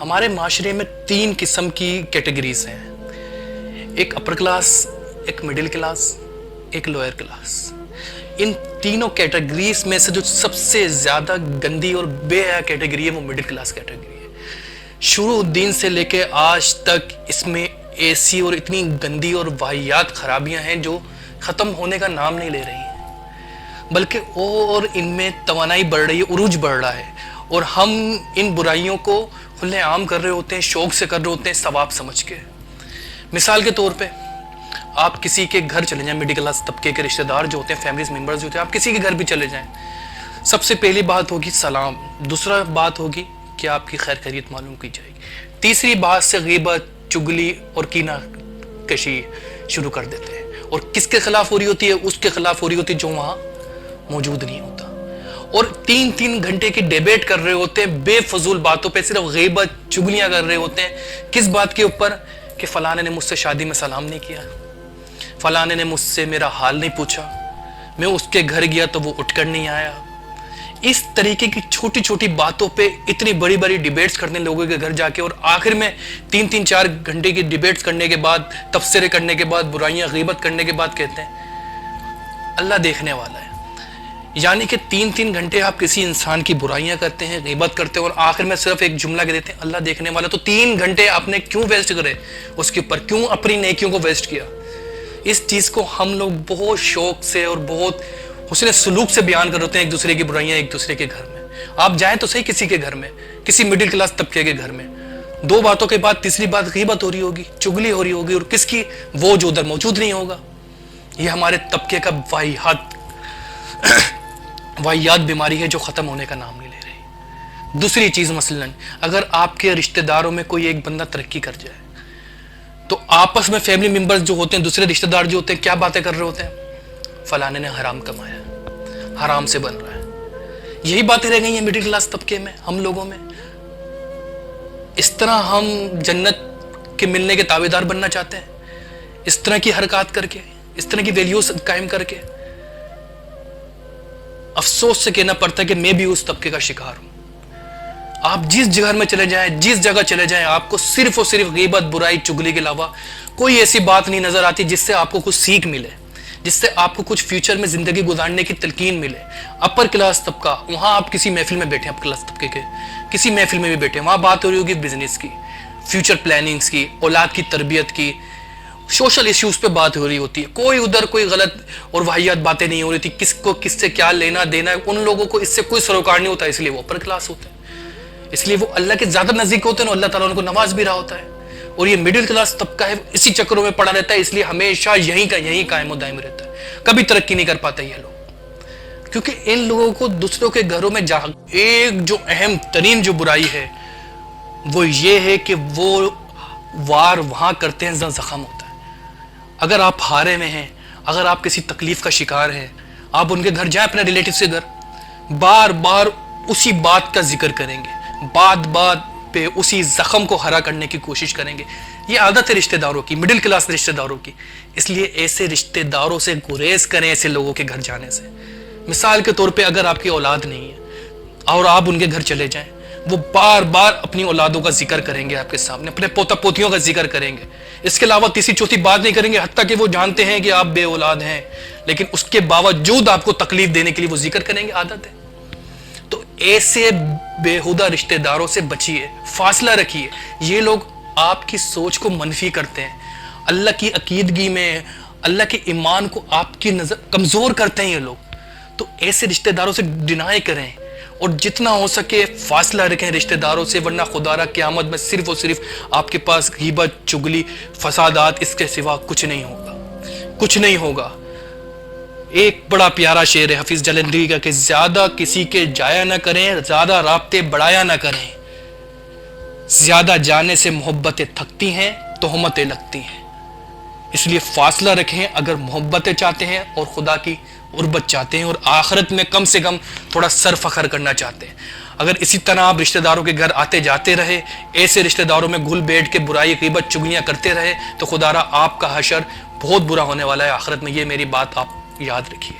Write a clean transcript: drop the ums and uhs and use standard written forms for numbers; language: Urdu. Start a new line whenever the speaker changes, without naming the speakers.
ہمارے معاشرے میں 3 قسم کی کیٹیگریز ہیں، ایک اپر کلاس، ایک مڈل کلاس، ایک لوئر کلاس۔ ان تینوں کیٹیگریز میں سے جو سب سے زیادہ گندی اور بے حیا کیٹیگری ہے وہ مڈل کلاس کیٹیگری ہے۔ شروع الدین سے لے کے آج تک اس میں ایسی اور اتنی گندی اور واہیات خرابیاں ہیں جو ختم ہونے کا نام نہیں لے رہی ہیں، بلکہ اور ان میں توانائی بڑھ رہی ہے، عروج بڑھ رہا ہے، اور ہم ان برائیوں کو کھلے عام کر رہے ہوتے ہیں، شوق سے کر رہے ہوتے ہیں، ثواب سمجھ کے۔ مثال کے طور پہ آپ کسی کے گھر چلے جائیں، مڈل کلاس طبقے کے رشتہ دار جو ہوتے ہیں، فیملیز ممبرز جو ہوتے ہیں، آپ کسی کے گھر بھی چلے جائیں، سب سے پہلی بات ہوگی سلام، دوسرا بات ہوگی کہ آپ کی خیر خیریت معلوم کی جائے گی، تیسری بات سے غیبت، چگلی اور کینہ کشی شروع کر دیتے ہیں، اور کس کے خلاف ہو رہی ہوتی ہے؟ اس کے خلاف ہو رہی ہوتی ہے جو وہاں موجود نہیں ہوتا، اور 3 گھنٹے کی ڈیبیٹ کر رہے ہوتے ہیں بے فضول باتوں پہ، صرف غیبت چگلیاں کر رہے ہوتے ہیں۔ کس بات کے اوپر؟ کہ فلانے نے مجھ سے شادی میں سلام نہیں کیا، فلانے نے مجھ سے میرا حال نہیں پوچھا، میں اس کے گھر گیا تو وہ اٹھ کر نہیں آیا۔ اس طریقے کی چھوٹی چھوٹی باتوں پہ اتنی بڑی بڑی ڈیبیٹس کرنے لوگوں کے گھر جا کے، اور آخر میں 3-4 گھنٹے کی ڈیبیٹس کرنے کے بعد، تبصرے کرنے کے بعد، برائیاں غیبت کرنے کے بعد کہتے ہیں اللہ دیکھنے والا ہے۔ یعنی کہ 3 گھنٹے آپ کسی انسان کی برائیاں کرتے ہیں، غیبت کرتے ہیں، اور آخر میں صرف ایک جملہ کہہ دیتے ہیں اللہ دیکھنے والا۔ تو 3 گھنٹے آپ نے کیوں ویسٹ کرے اس کے اوپر؟ کیوں اپنی نیکیوں کو ویسٹ کیا؟ اس چیز کو ہم لوگ بہت شوق سے اور بہت حسن سلوک سے بیان کر ہوتے ہیں، ایک دوسرے کی برائیاں ایک دوسرے کے گھر میں۔ آپ جائیں تو صحیح کسی کے گھر میں، کسی مڈل کلاس طبقے کے گھر میں، 2 باتوں کے بعد تیسری بات غیبت ہو رہی ہوگی، چگلی ہو رہی ہوگی، اور کس کی؟ وہ جو ادھر موجود نہیں ہوگا۔ یہ ہمارے طبقے کا واہیات بیماری ہے جو ختم ہونے کا نام نہیں لے رہی۔ دوسری چیز، مثلا اگر آپ کے رشتہ داروں میں کوئی ایک بندہ ترقی کر جائے تو آپس میں فیملی ممبرز جو ہوتے ہیں، دوسرے رشتہ دار جو ہوتے ہیں، کیا باتیں کر رہے ہوتے ہیں؟ فلانے نے حرام کمایا، حرام سے بن رہا ہے۔ یہی باتیں رہ گئی ہیں مڈل کلاس طبقے میں، ہم لوگوں میں۔ اس طرح ہم جنت کے ملنے کے دعویدار بننا چاہتے ہیں، اس طرح کی حرکات کر کے، اس طرح کی ویلیوز قائم کر کے۔ افسوس سے کہنا پڑتا ہے کہ میں بھی اس طبقے کا شکار ہوں۔ آپ جس جگہ میں چلے جائیں، جس جگہ چلے جائیں، آپ کو صرف اور صرف غیبت، برائی، چگلی کے علاوہ کوئی ایسی بات نہیں نظر آتی جس سے آپ کو کچھ سیکھ ملے، جس سے آپ کو کچھ فیوچر میں زندگی گزارنے کی تلقین ملے۔ اپر کلاس طبقہ، وہاں آپ کسی محفل میں بیٹھے ہیں، اپر کلاس طبقے کے کسی محفل میں بھی بیٹھے ہیں، وہاں بات ہو رہی ہوگی بزنس کی، فیوچر پلاننگز کی، اولاد کی تربیت کی، سوشل ایشوز پہ بات ہو رہی ہوتی ہے۔ کوئی ادھر کوئی غلط اور واہیات باتیں نہیں ہو رہی تھی، کس کو کس سے کیا لینا دینا ہے، ان لوگوں کو اس سے کوئی سروکار نہیں ہوتا، اس لیے وہ اپر کلاس ہوتے ہیں، اس لیے وہ اللہ کے زیادہ نزدیک ہوتے ہیں، اور اللہ تعالیٰ ان کو نواز بھی رہا ہوتا ہے۔ اور یہ مڈل کلاس طبقہ ہے، اسی چکروں میں پڑا رہتا ہے، اس لیے ہمیشہ یہی قائم و دائم رہتا ہے، کبھی ترقی نہیں کر پاتے یہ لوگ، کیونکہ ان لوگوں کو دوسروں کے گھروں میں ایک جو اہم ترین جو برائی ہے وہ یہ ہے کہ وہ وار وہاں کرتے ہیں جہاں زخم ہوتا ہے۔ اگر آپ ہارے میں ہیں، اگر آپ کسی تکلیف کا شکار ہیں، آپ ان کے گھر جائیں، اپنے ریلیٹیو سے گھر، بار بار اسی بات کا ذکر کریں گے، بات پہ اسی زخم کو ہرا کرنے کی کوشش کریں گے۔ یہ عادت ہے رشتہ داروں کی، مڈل کلاس رشتہ داروں کی، اس لیے ایسے رشتہ داروں سے گریز کریں، ایسے لوگوں کے گھر جانے سے۔ مثال کے طور پہ اگر آپ کی اولاد نہیں ہے اور آپ ان کے گھر چلے جائیں، وہ بار بار اپنی اولادوں کا ذکر کریں گے، آپ کے سامنے اپنے پوتا پوتیوں کا ذکر کریں گے، اس کے علاوہ تیسری چوتھی بات نہیں کریں گے، حتیٰ کہ وہ جانتے ہیں کہ آپ بے اولاد ہیں، لیکن اس کے باوجود آپ کو تکلیف دینے کے لیے وہ ذکر کریں گے، عادت ہے۔ تو ایسے بےہودہ رشتہ داروں سے بچیے، فاصلہ رکھیے۔ یہ لوگ آپ کی سوچ کو منفی کرتے ہیں، اللہ کی عقیدگی میں، اللہ کے ایمان کو آپ کی نظر کمزور کرتے ہیں یہ لوگ۔ تو ایسے رشتہ داروں سے ڈینائی کریں، اور جتنا ہو سکے فاصلہ رکھیں رشتہ داروں سے، ورنہ خدا را قیامت میں صرف اور صرف آپ کے پاس غیبت، چگلی، فسادات، اس کے سوا کچھ نہیں ہوگا، کچھ نہیں ہوگا۔ ایک بڑا پیارا شعر ہے حفیظ جلندری کا کہ زیادہ کسی کے جایا نہ کریں، زیادہ رابطے بڑھایا نہ کریں، زیادہ جانے سے محبتیں تھکتی ہیں، تہمتیں لگتی ہیں۔ اس لیے فاصلہ رکھیں اگر محبتیں چاہتے ہیں اور خدا کی قربت چاہتے ہیں، اور آخرت میں کم سے کم تھوڑا سر فخر کرنا چاہتے ہیں۔ اگر اسی طرح آپ رشتہ داروں کے گھر آتے جاتے رہے، ایسے رشتہ داروں میں گھل بیٹھ کے برائی، غیبت، چگلیاں کرتے رہے، تو خدا را آپ کا حشر بہت برا ہونے والا ہے آخرت میں، یہ میری بات آپ یاد رکھیے۔